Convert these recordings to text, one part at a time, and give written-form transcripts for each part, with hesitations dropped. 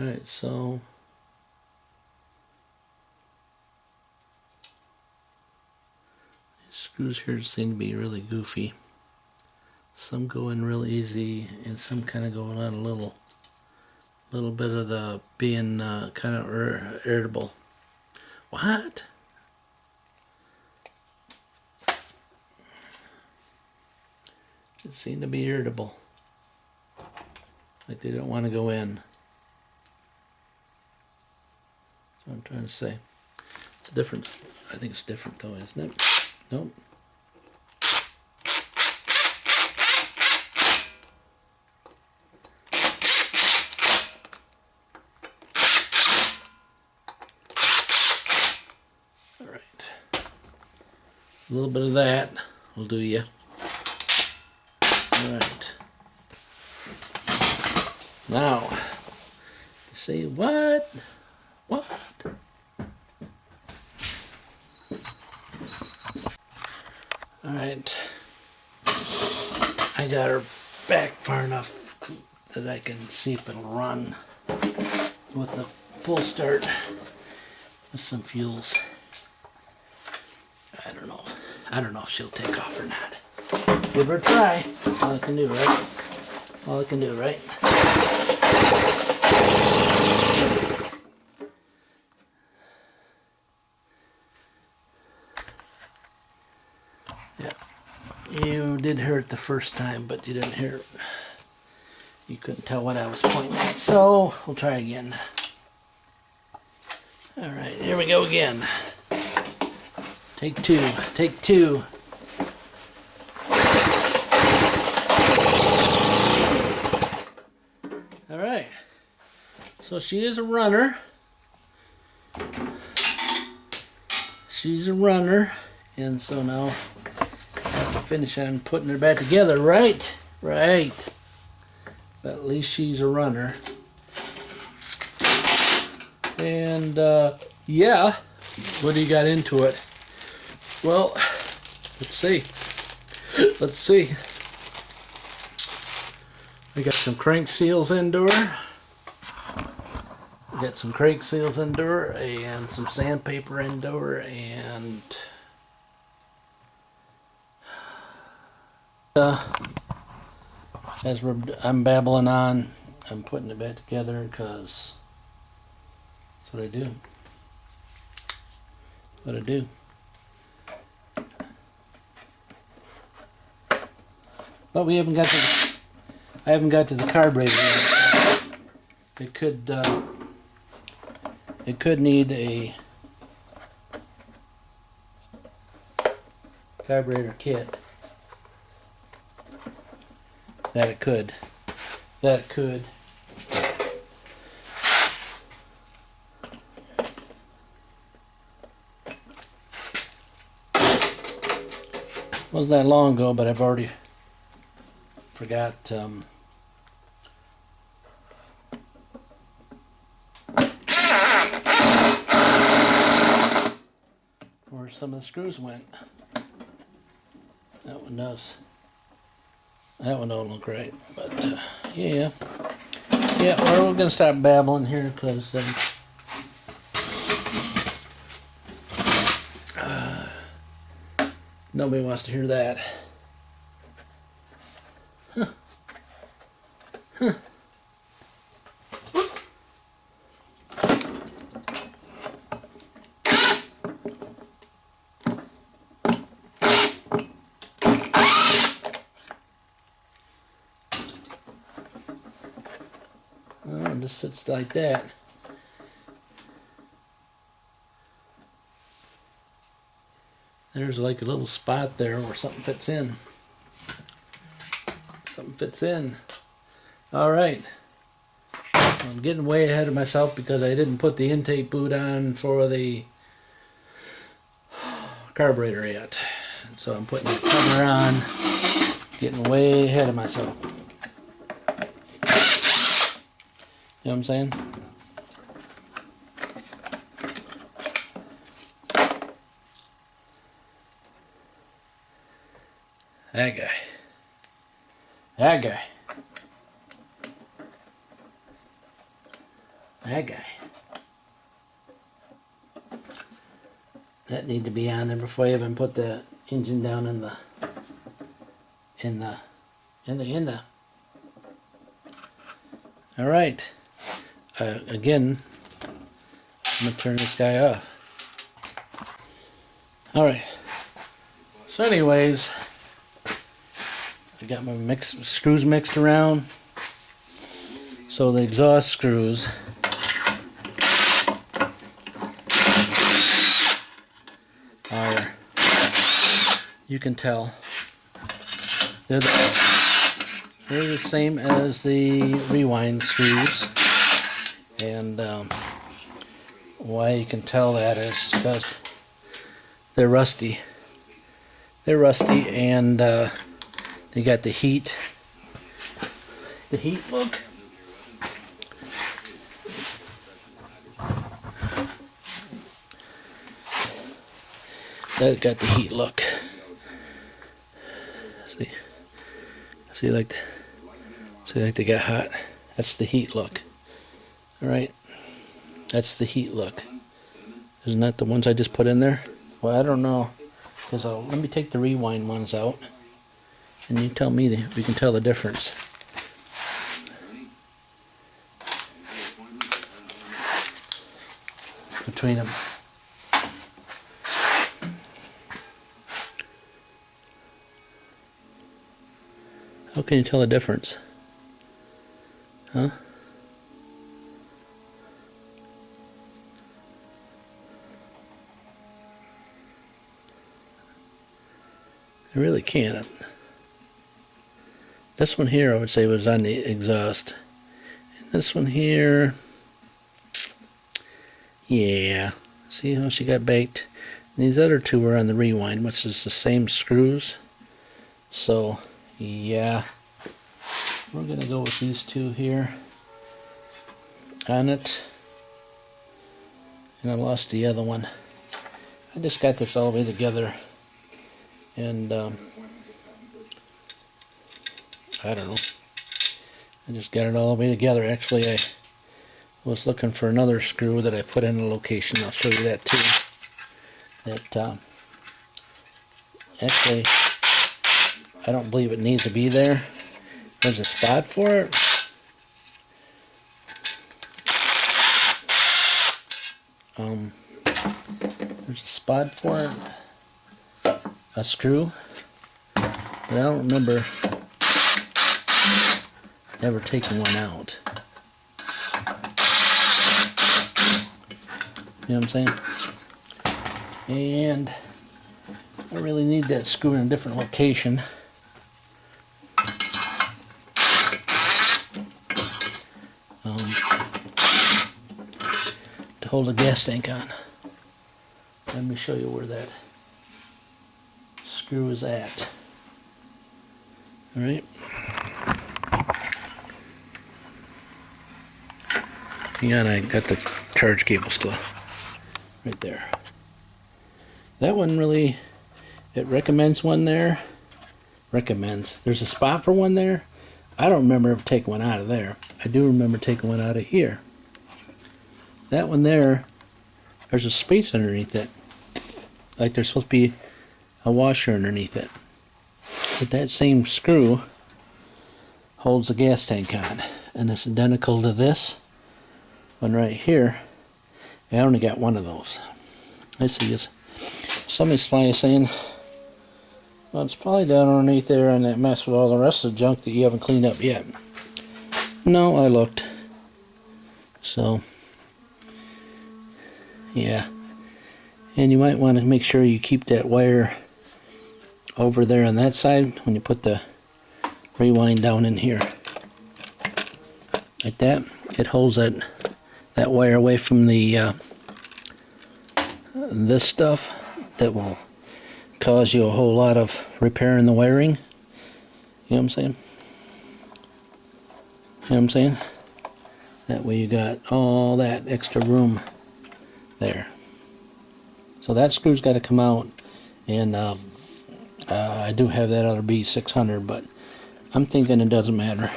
Alright, so these screws here seem to be really goofy. Some go in real easy and some kind of going on a little bit of the being kind of irritable. What? It seemed to be irritable. Like they don't want to go in. That's what I'm trying to say. It's different. I think it's different though, isn't it? Nope. Alright. A little bit of that will do you. Alright. Now, you say, what? What? Alright. I got her back far enough that I can see if it'll run with a full start with some fuels. I don't know. I don't know if she'll take off or not. Give her a try. All I can do, right? All I can do, right? Yeah. You did hear it the first time, but you didn't hear it. You couldn't tell what I was pointing at, so we'll try again. Alright, here we go again. Take two. Take two. Alright. So she is a runner. She's a runner. And so now I have to finish on putting her back together. Right. Right. But at least she's a runner. And yeah. What do you got into it? Well, let's see. Let's see. We got some crank seals into her. We got some crank seals into her and some sandpaper into her, and as I'm babbling on, I'm putting it back together because that's what I do. What I do. But we haven't got to the, I haven't got to the carburetor yet. It could need a carburetor kit. That it could. Wasn't that long ago, but I've already forgot where some of the screws went. That one does. That one don't look right, but yeah. Well, we're gonna stop babbling here because nobody wants to hear that. Huh. Oh, it just sits like that. There's like a little spot there where something fits in. Something fits in. Alright. I'm getting way ahead of myself because I didn't put the intake boot on for the carburetor yet. So I'm putting the cover on. Getting way ahead of myself. You know what I'm saying? That guy. That guy. That guy. That need to be on there before I even put the engine down in the All right. Again, I'm gonna turn this guy off. All right. So, anyways, I got my screws mixed around. So the exhaust screws are, you can tell, they're the same as the rewind screws, and why you can tell that is because they're rusty. They're rusty, and they got the heat look. That got the heat look. See, like they got hot. That's the heat look. All right, that's the heat look. Isn't that the ones I just put in there? Well, I don't know, because let me take the rewind ones out, and you tell me if you can tell the difference. Between them. How can you tell the difference? Huh? I really can't. This one here I would say was on the exhaust. And this one here, yeah. See how she got baked? And these other two were on the rewind, which is the same screws. So, yeah. We're gonna go with these two here on it. And I lost the other one. I just got this all the way together. And I don't know. I just got it all the way together. Actually, I was looking for another screw that I put in a location. I'll show you that too. That actually, I don't believe it needs to be there. There's a spot for it. There's a spot for it. A screw. But I don't remember ever taking one out. You know what I'm saying? And I really need that screw in a different location. To hold the gas tank on. Let me show you where that screw is at. Alright. Yeah, and I got the charge cable still. Right there. That one really, it recommends one there. Recommends. There's a spot for one there. I don't remember ever taking one out of there. I do remember taking one out of here. That one there, there's a space underneath it. Like there's supposed to be a washer underneath it. But that same screw holds the gas tank on. And it's identical to this one right here. I only got one of those. I see this. Somebody's probably saying, well, it's probably down underneath there and that mess with all the rest of the junk that you haven't cleaned up yet. No, I looked. So, yeah. And you might want to make sure you keep that wire over there on that side when you put the rewind down in here. Like that. It holds that wire away from the this stuff that will cause you a whole lot of repairing the wiring. You know what I'm saying? You know what I'm saying? That way you got all that extra room there. So that screw's got to come out, and I do have that other BR600, but I'm thinking it doesn't matter.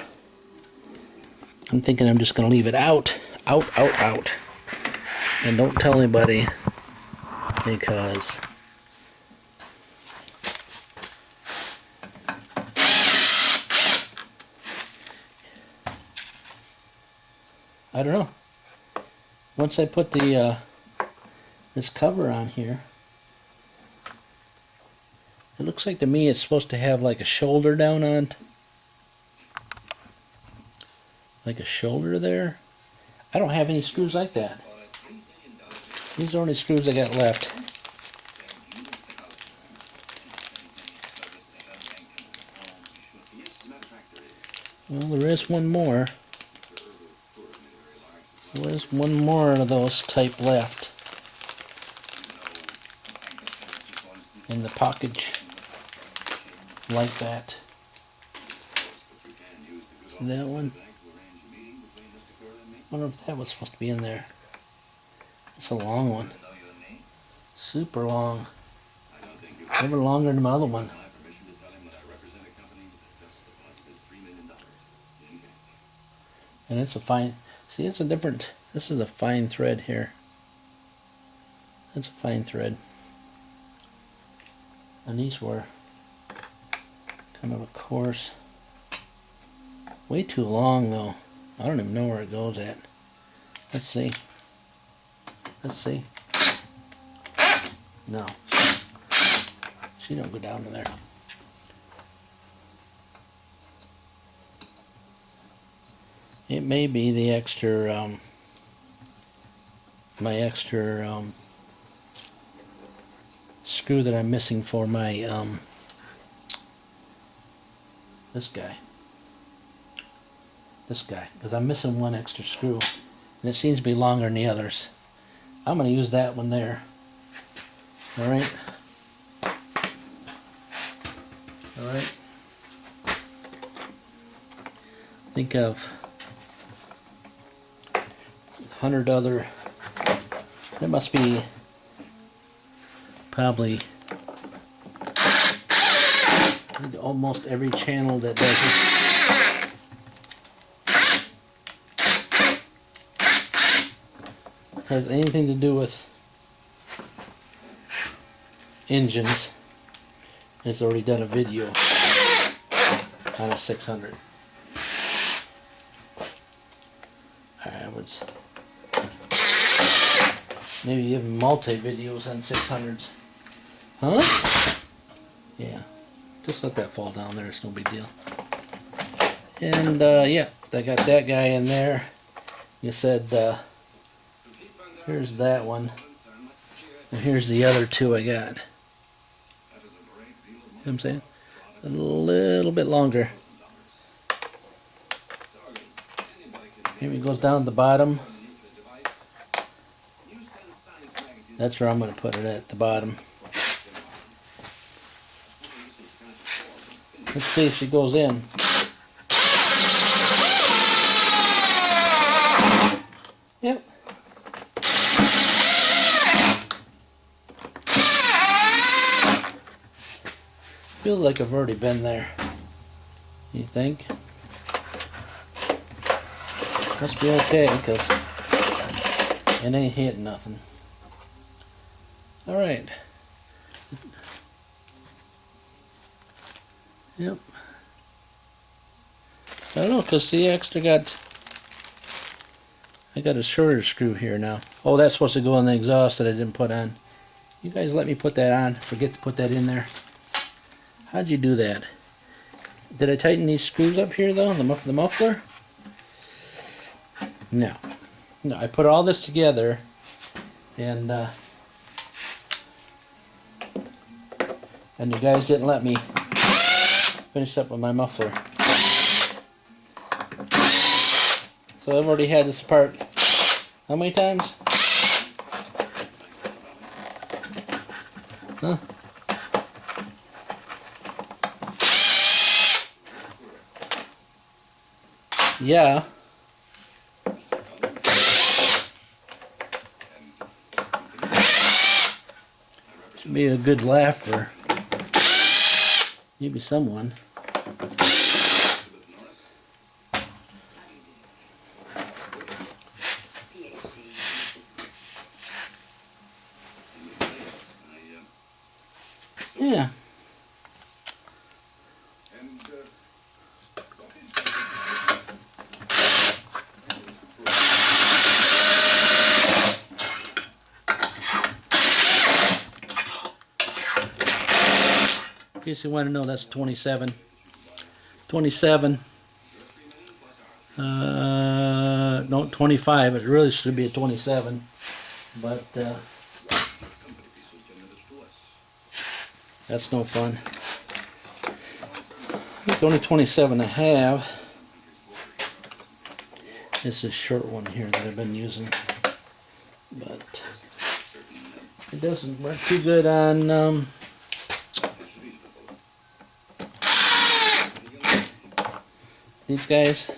I'm thinking I'm just going to leave it out out, out, out. And don't tell anybody, because I don't know. Once I put the this cover on here, it looks like to me it's supposed to have like a shoulder down on it. Like a shoulder there. I don't have any screws like that. These are the only screws I got left. Well, there is one more. There is one more of those type left in the package, like that. See that one? I wonder if that was supposed to be in there. It's a long one. Super long. Even longer than my other one. And it's a fine, see, it's a different, this is a fine thread here. That's a fine thread. And these were kind of a coarse. Way too long though. I don't even know where it goes at. Let's see. Let's see. No. She don't go down to there. It may be the extra, my extra screw that I'm missing for my, this guy, because I'm missing one extra screw, and it seems to be longer than the others. I'm going to use that one there. All right. All right. Think of 100 other. There must be probably almost every channel that does it. Has anything to do with engines. It's already done a video on a 600. I would maybe even multi-videos on 600s. Huh? Yeah. Just let that fall down there. It's no big deal. And yeah, I got that guy in there. You said here's that one. And here's the other two I got. You know what I'm saying? A little bit longer. Maybe it goes down to the bottom. That's where I'm going to put it, at the bottom. Let's see if she goes in. Yep. Feels like I've already been there. You think? Must be okay, because it ain't hitting nothing. Alright. Yep. I don't know, because see, I got a shorter screw here now. Oh, that's supposed to go in the exhaust that I didn't put on. You guys let me put that on. Forget to put that in there. How'd you do that? Did I tighten these screws up here though, the muffler? No. No, I put all this together and you guys didn't let me finish up with my muffler. So I've already had this apart how many times? Huh? Yeah. Should be a good laugh for maybe someone. Yeah. In case you want to know, that's 27. 27. No, 25. It really should be a 27. But that's no fun. It's only 27 I have. This is a short one here that I've been using. But it doesn't work too good on these guys.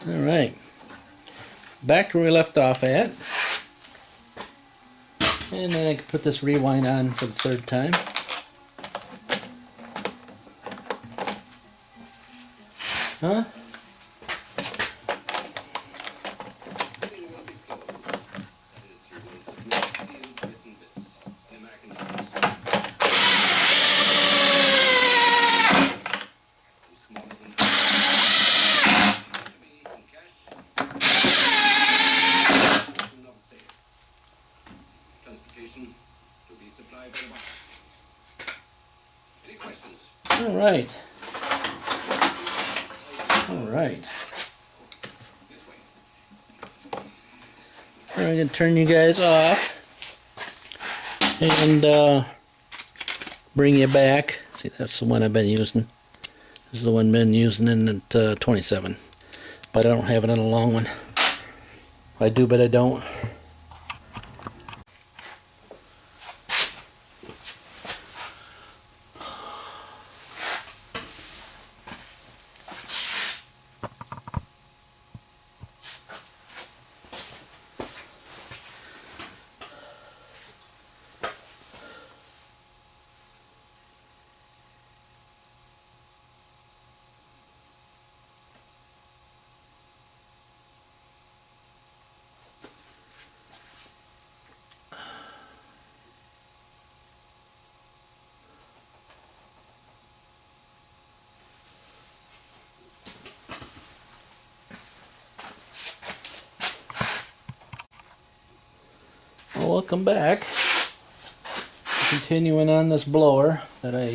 Alright, back to where we left off at. And then I can put this rewind on for the third time. Huh? Alright. Alright. I'm going to turn you guys off and bring you back. See, that's the one I've been using. This is the one I've been using in at 27. But I don't have it in a long one. I do, but I don't. Well, welcome back. Continuing on this blower that I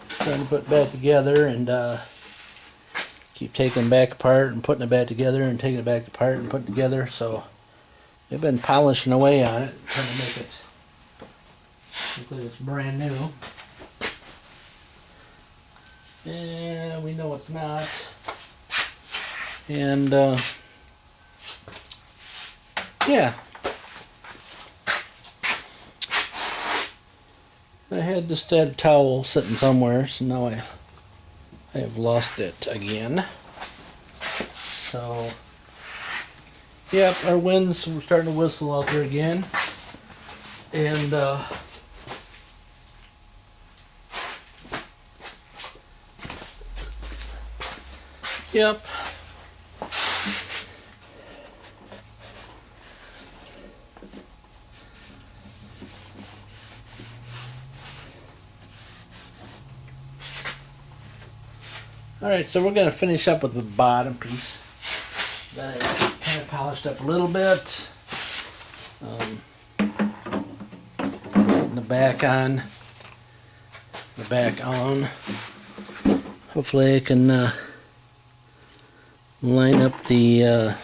trying to put back together, and keep taking it back apart and putting it back together and taking it back apart and putting it together. So I've been polishing away on it, trying to make it look like it's brand new. And we know it's not. And yeah, I had just had a towel sitting somewhere, so now I have lost it again. So yep, our winds were starting to whistle out there again, and yep. Alright, so we're going to finish up with the bottom piece that I kind of polished up a little bit. Putting the back on. The back on. Hopefully I can line up the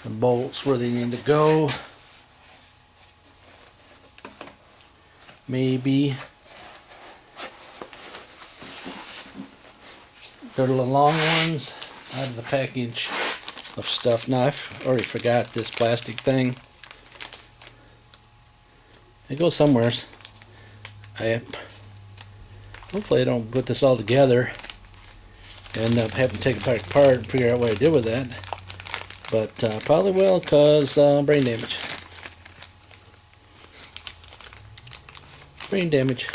bolts where they need to go. Maybe. They're the long ones out of the package of stuff. Now I've already forgot this plastic thing. It goes somewhere. Hopefully I don't put this all together and end up having to take it back apart and figure out what I did with that. But probably will, cause brain damage. Brain damage.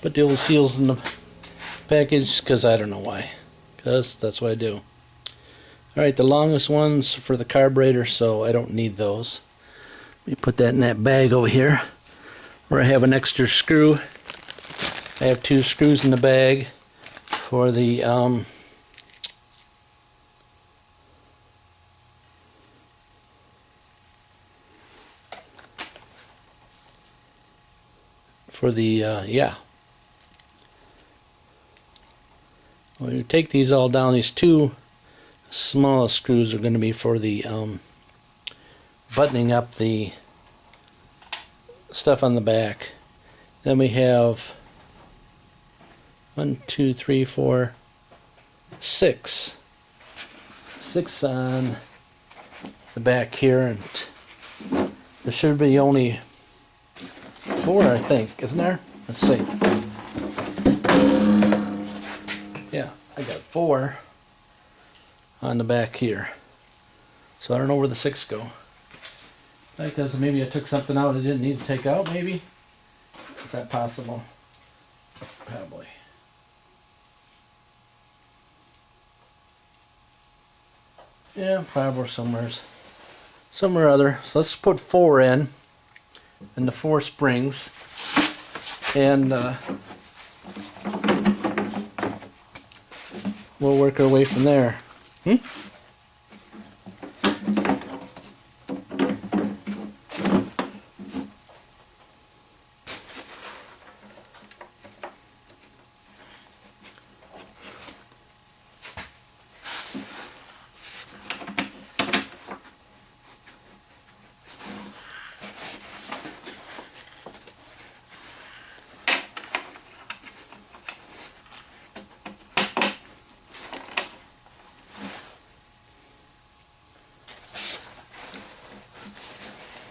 Put the old seals in the package because I don't know why. Because that's what I do. Alright, the longest ones for the carburetor, so I don't need those. Let me put that in that bag over here where I have an extra screw. I have 2 screws in the bag for the yeah. When you take these all down, these 2 smallest screws are going to be for the buttoning up the stuff on the back. Then we have 1, 2, 3, 4, 6 on the back here, and there should be only 4, I think, isn't there? Let's see. Yeah, I got 4 on the back here. So I don't know where the 6 go. Because maybe I took something out I didn't need to take out, maybe? Is that possible? Probably. Yeah, probably somewhere or other. So let's put 4 in, and the 4 springs, and we'll work our way from there.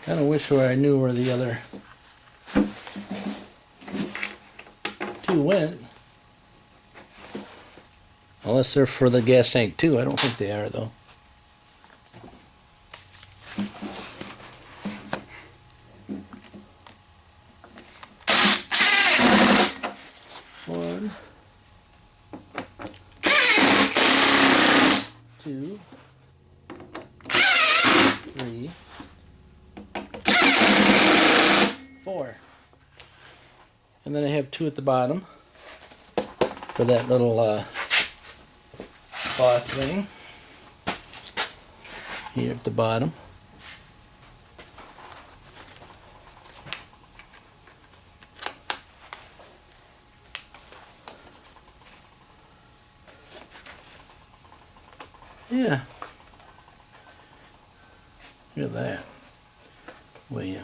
Kind of wish I knew where the other 2 went. Unless they're for the gas tank too. I don't think they are though. One, 2, 3, 4. And then I have 2 at the bottom for that little cloth thing here at the bottom. Yeah. Look at that. Well, yeah.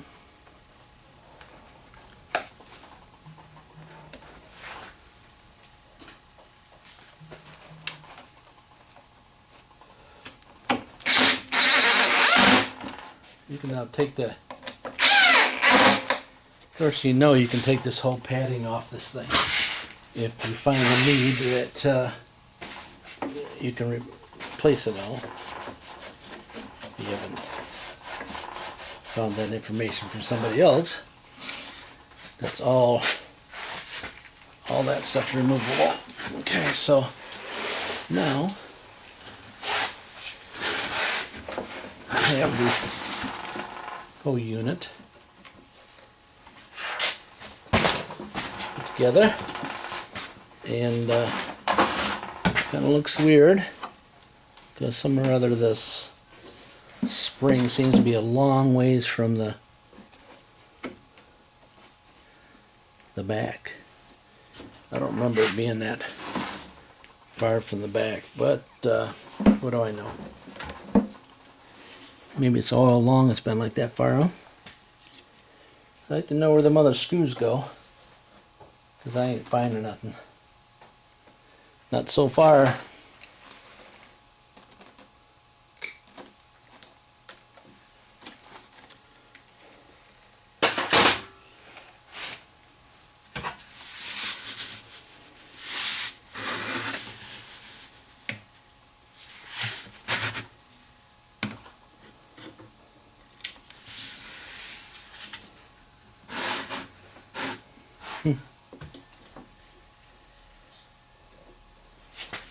You can now take the, of course, you know you can take this whole padding off this thing if you find a need that you can replace it all. If you haven't found that information from somebody else, that's all that stuff's removable. Okay, so now I have the whole unit put together, and kind of looks weird because some or other this spring seems to be a long ways from the back. I don't remember it being that far from the back, but what do I know? Maybe it's all along it's been like that far, huh? I'd like to know where them other screws go, because I ain't finding nothing. Not so far.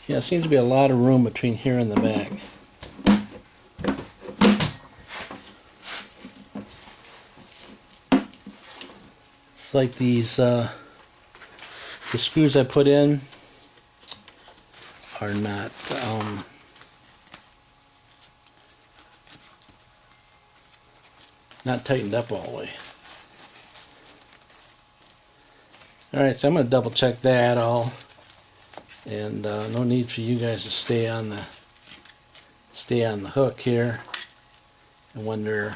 Yeah, it seems to be a lot of room between here and the back. It's like these, the screws I put in are not, not tightened up all the way. Alright, so I'm going to double check that all. And no need for you guys to stay on the hook here and wonder.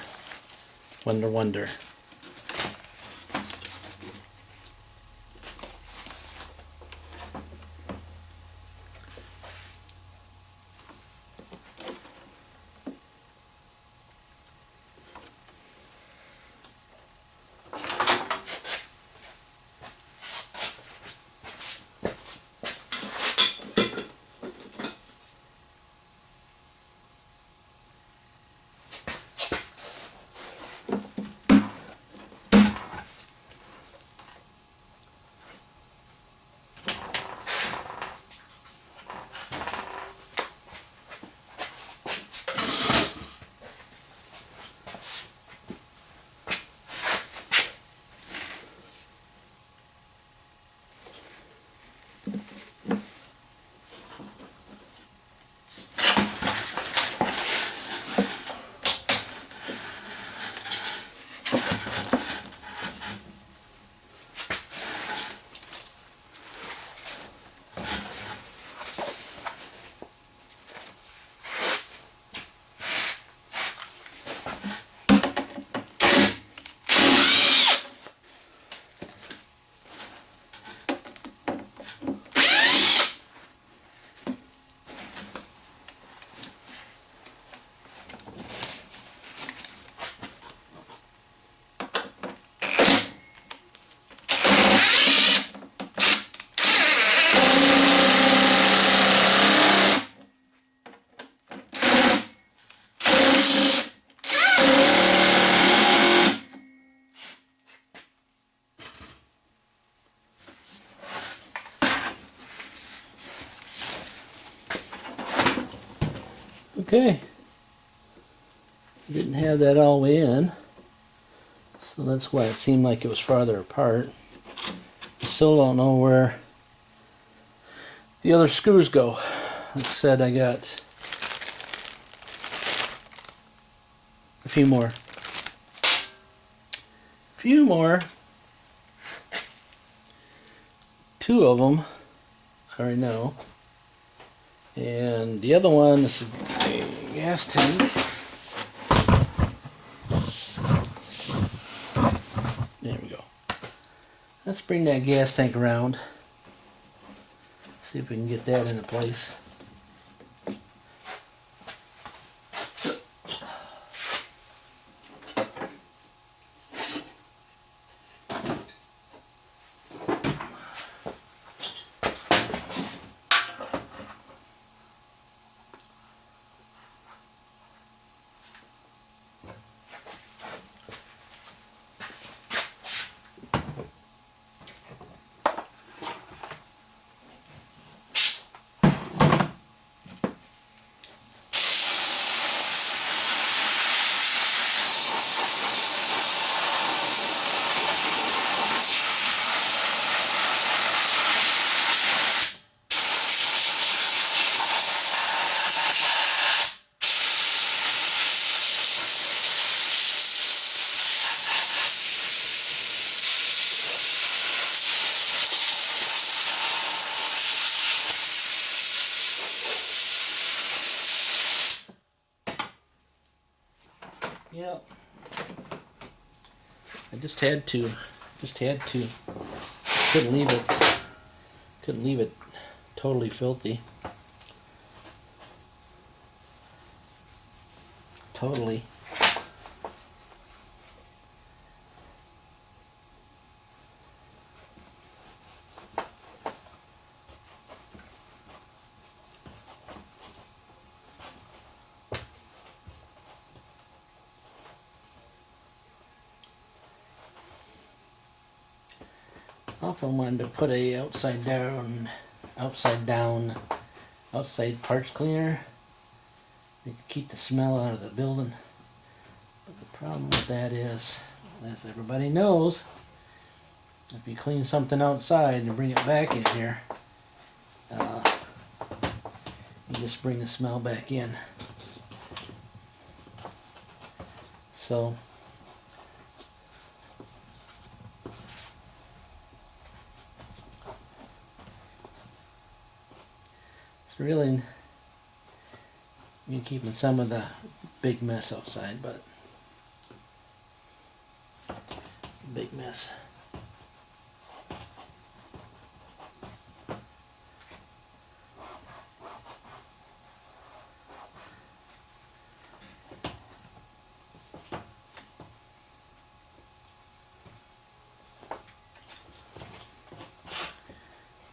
Okay, didn't have that all the way in, so that's why it seemed like it was farther apart. I still don't know where the other screws go. Like I said, I got a few more. Two of them I already know. And the other one is a gas tank. There we go. Let's bring that gas tank around. See if we can get that into place. Yep. I just had to. Couldn't leave it totally filthy. Totally. Often wanted to put a outside down outside parts cleaner. They could keep the smell out of the building. But the problem with that is, as everybody knows, if you clean something outside and bring it back in here, you just bring the smell back in. So it's really you're keeping some of the big mess outside, but big mess.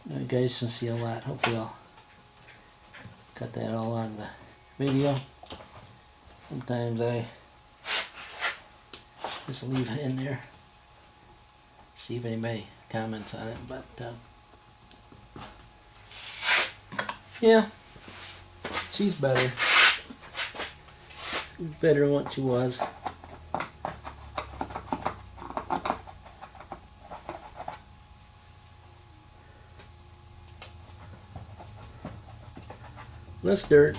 Now you guys can see a lot. Hopefully I'll cut that all on the video. Sometimes I just leave it in there, see if anybody comments on it, but yeah, she's better. She's better than what she was. Less dirt.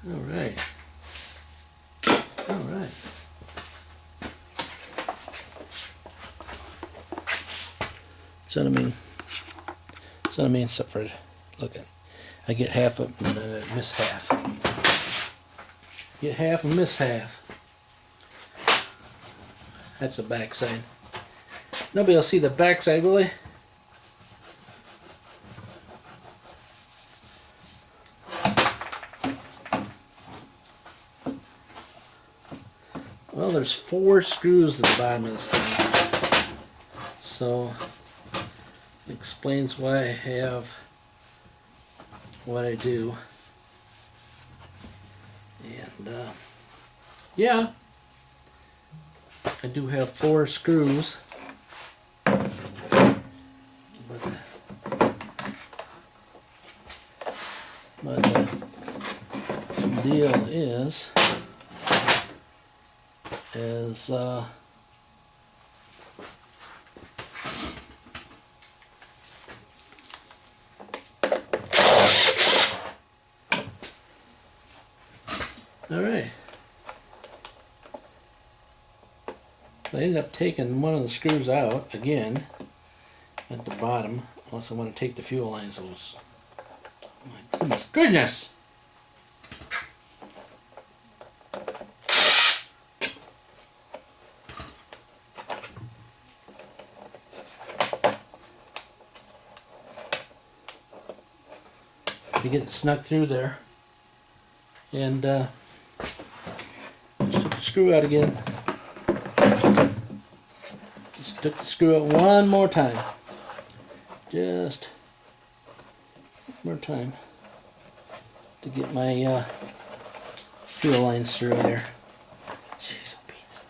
Alright. Alright. So I mean, except for, look at, I get half of it and then I miss half. Get half and miss half. That's the back side. Nobody will see the back side, will they? Well, there's 4 screws at the bottom of this thing, so it explains why I have what I do. And yeah, I do have 4 screws, but the deal is alright. I ended up taking one of the screws out again at the bottom, unless I want to take the fuel lines loose. My goodness! To get it snuck through there, and just took the screw out again. Just took the screw out one more time. Just one more time to get my fuel lines through there. Jeez, oh Pete.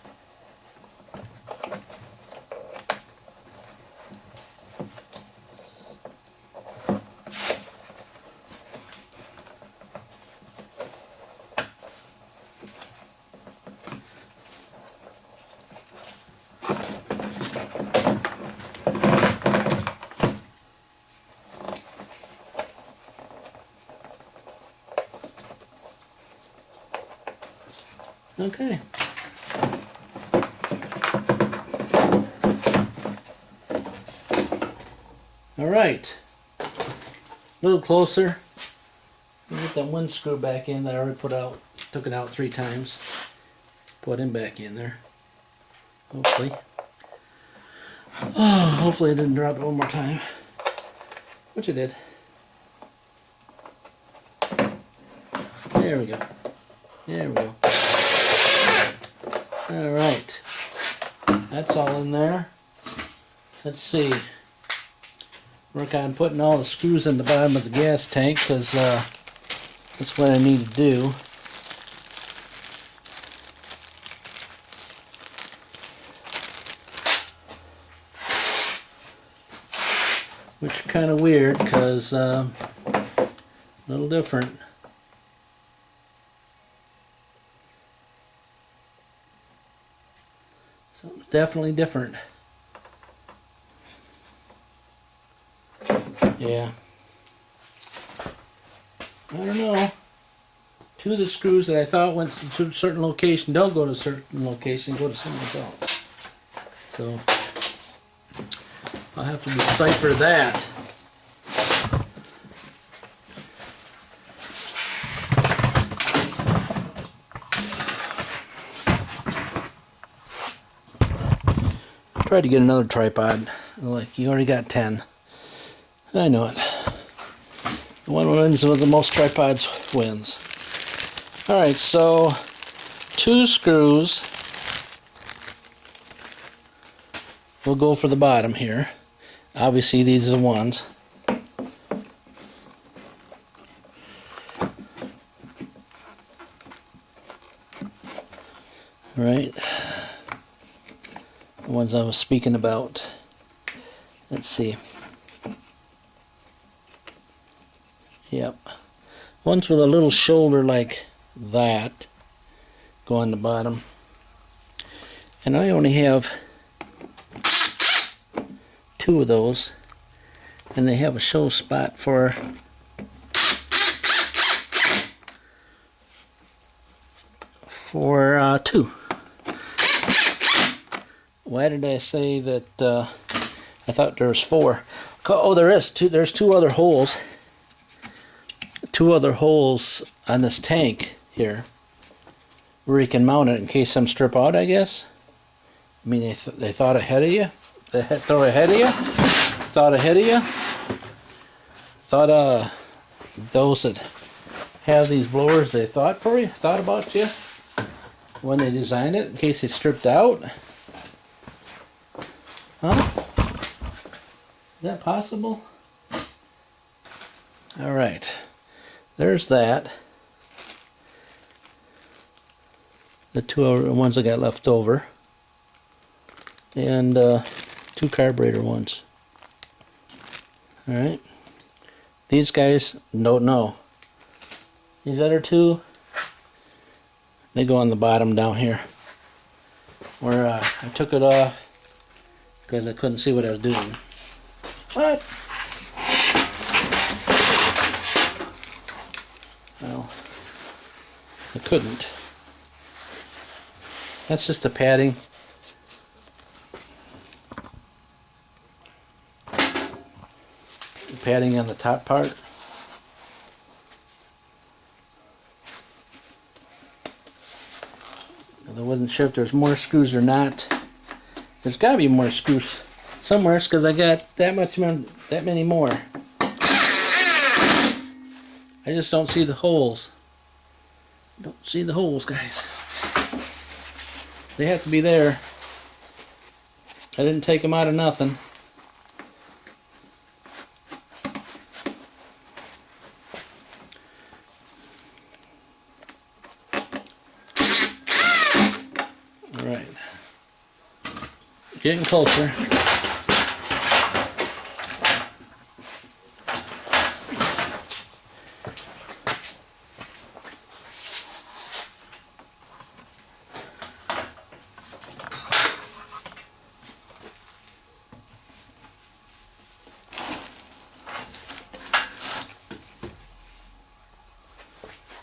Okay. All right. A little closer. Get that one screw back in that I already put out. Took it out 3 times. Put him back in there. Hopefully. Oh, hopefully I didn't drop it one more time. Which I did. There we go. There we go. Alright, that's all in there. Let's see. Work on putting all the screws in the bottom of the gas tank, because that's what I need to do. Which is kind of weird, because a little different. Something's definitely different. Yeah. I don't know. Two of the screws that I thought went to a certain location don't go to a certain location, go to somewhere else. So I'll have to decipher that. Tried to get another tripod. Like, you already got 10. I know it. The one wins with the most tripods wins. Alright, so 2 screws. We'll go for the bottom here. Obviously these are the ones. Alright. The ones I was speaking about. Let's see. Yep. Ones with a little shoulder like that go on the bottom. And I only have 2 of those. And they have a show spot for two. Why did I say that I thought there was 4? Oh, there is 2. There's 2 other holes. 2 other holes on this tank here where you can mount it in case some strip out, I guess. I mean, they thought ahead of you. They thought ahead of you. Thought ahead of you. Thought those that have these blowers, they thought for you, thought about you when they designed it in case they stripped out. Huh? Is that possible? All right. There's that. The 2 other ones I got left over. And 2 carburetor ones. Alright. These guys don't know. These other 2, they go on the bottom down here. Where I took it off because I couldn't see what I was doing. What? Well, I couldn't. That's just the padding. The padding on the top part. I wasn't sure if there's more screws or not. There's got to be more screws somewhere because I got that many more. I just don't see the holes. Don't see the holes, guys. They have to be there. I didn't take them out of nothing. All right. Getting closer.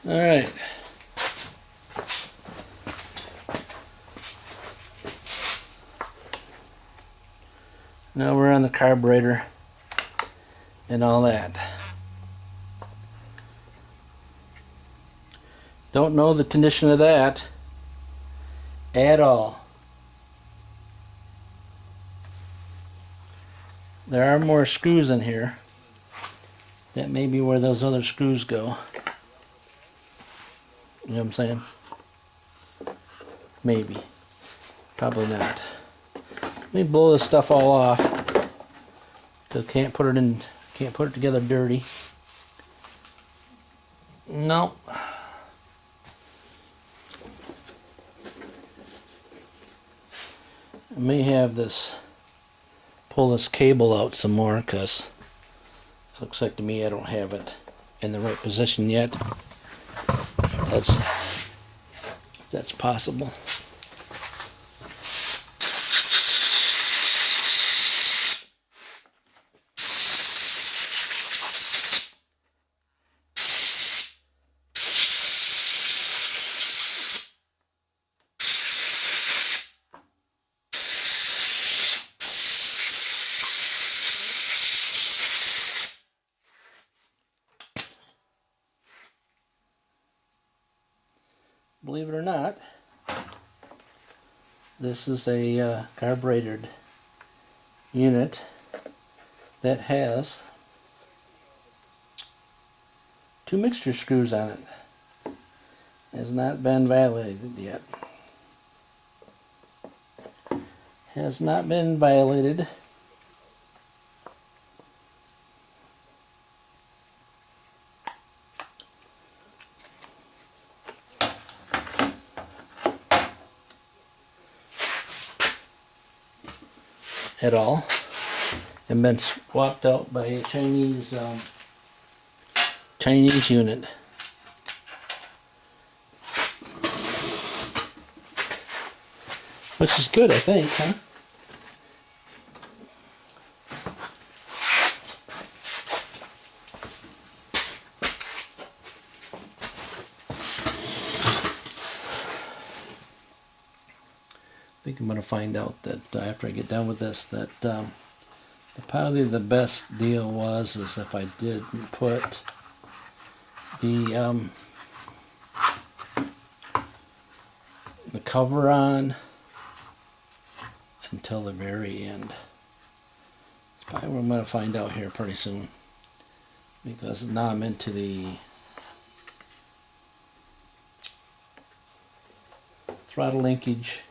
All right. Now we're on the carburetor and all that. Don't know the condition of that at all. There are more screws in here. That may be where those other screws go. You know what I'm saying? Maybe. Probably not. Let me blow this stuff all off. Cause can't put it together dirty. No. I may have this, pull this cable out some more, because it looks like to me I don't have it in the right position yet. That's possible. Believe it or not, this is a carbureted unit that has 2 mixture screws on it. Has not been validated yet. Has not been violated. At all, and been swapped out by a Chinese unit. Which is good, I think, huh? I think I'm going to find out that after I get done with this, that probably the best deal was if I didn't put the cover on until the very end. It's probably what I'm going to find out here pretty soon, because now I'm into the throttle linkage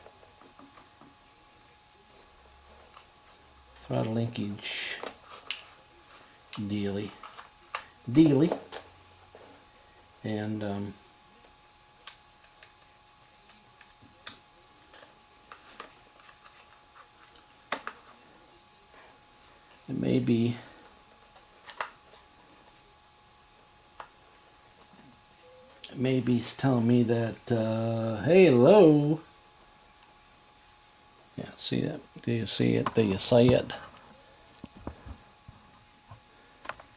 dealy, and it may be telling me that hey, hello. Yeah, see that? Do you see it? Do you see it?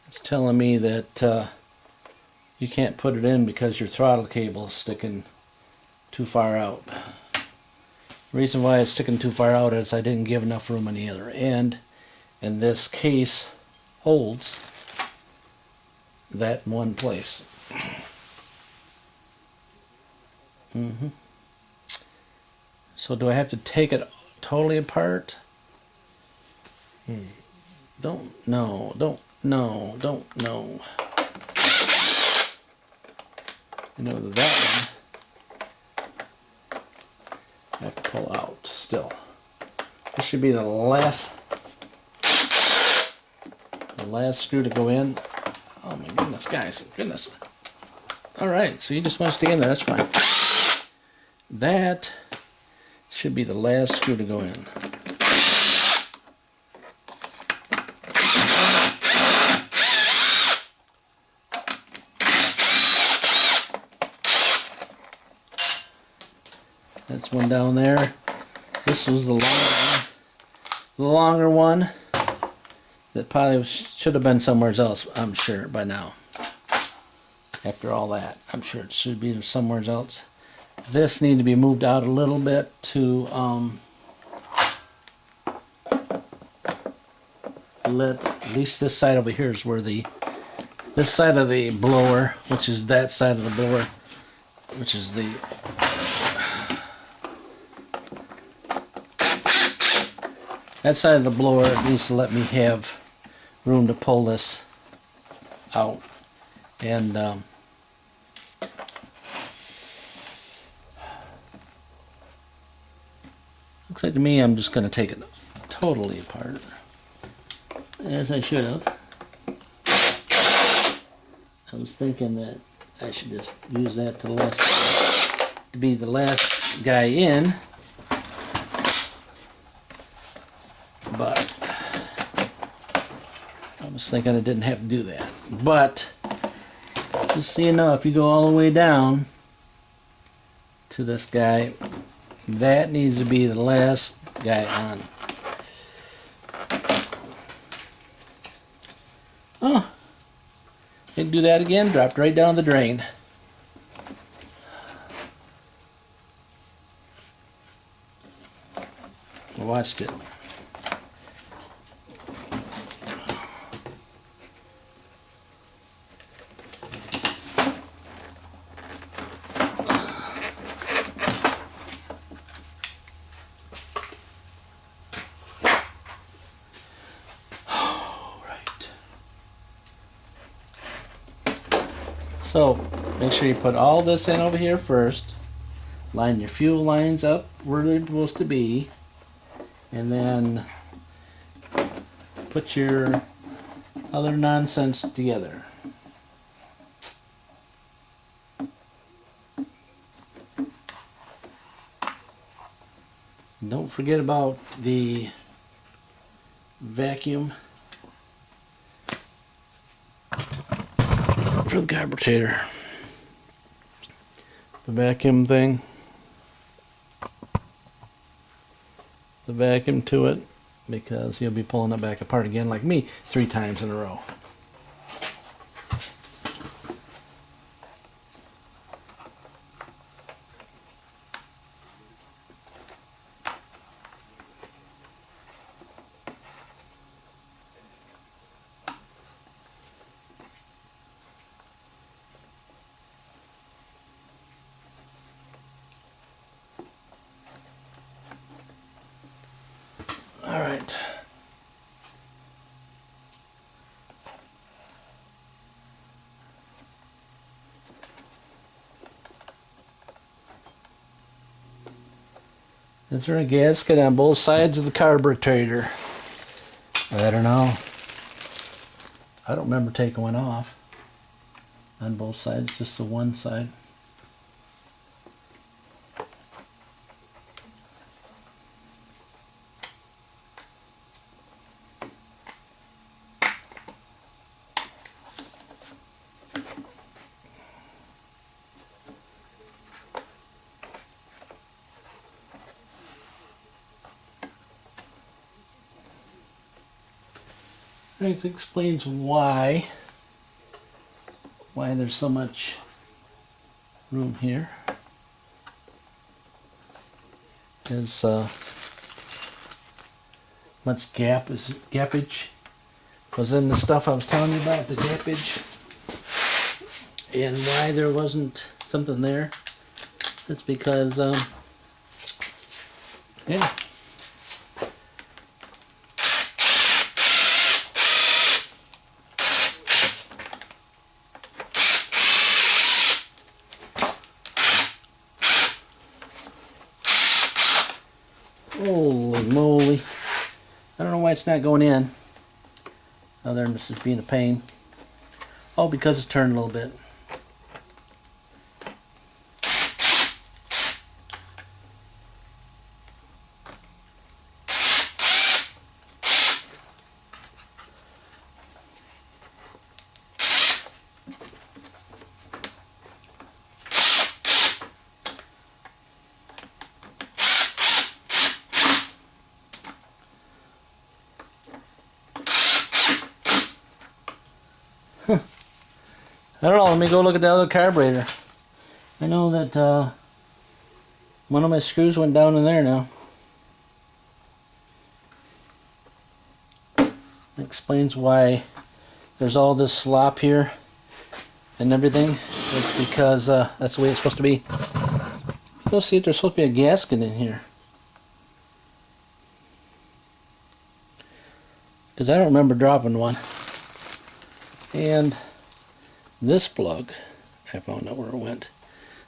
It's telling me that you can't put it in because your throttle cable is sticking too far out. The reason why it's sticking too far out is I didn't give enough room on the other end, and this case holds that in one place. So do I have to take it totally apart? Don't know. I know that one I have to pull out still. This should be the last screw to go in. Oh my goodness, guys, goodness. Alright, so you just want to stay in there, that's fine. That should be the last screw to go in. That's one down there. This was the longer one that probably should have been somewhere else, I'm sure, by now. After all that, I'm sure it should be somewhere else. This needs to be moved out a little bit to let at least this side over here is where this side of the blower, which is that side of the blower, which is the that side of the blower needs to let me have room to pull this out. And Looks like to me I'm just going to take it totally apart, as I should have. I was thinking that I should just use that to be the last guy in, but I was thinking I didn't have to do that. But just so you know, if you go all the way down to this guy, that needs to be the last guy on. Oh, didn't do that again, dropped right down the drain. I watched it. So, make sure you put all this in over here first. Line your fuel lines up where they're supposed to be. And then put your other nonsense together. Don't forget about the vacuum for the carburetor. The vacuum thing. The vacuum to it, because you'll be pulling it back apart again like me 3 times in a row. All right. Is there a gasket on both sides of the carburetor? I don't know. I don't remember taking one off on both sides, just the one side. It explains why there's so much room here. There's much gappage was in the stuff I was telling you about, the gappage, and why there wasn't something there. That's because yeah. Holy moly. I don't know why it's not going in, other than just being a pain. Oh, because it's turned a little bit. I don't know, let me go look at the other carburetor. I know that one of my screws went down in there now. That explains why there's all this slop here and everything. It's because that's the way it's supposed to be. Go see if there's supposed to be a gasket in here. Because I don't remember dropping one. And this plug, I found out where it went.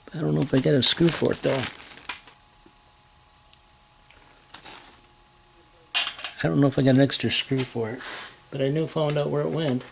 But I don't know if I got a screw for it though. I don't know if I got an extra screw for it, but I knew found out where it went.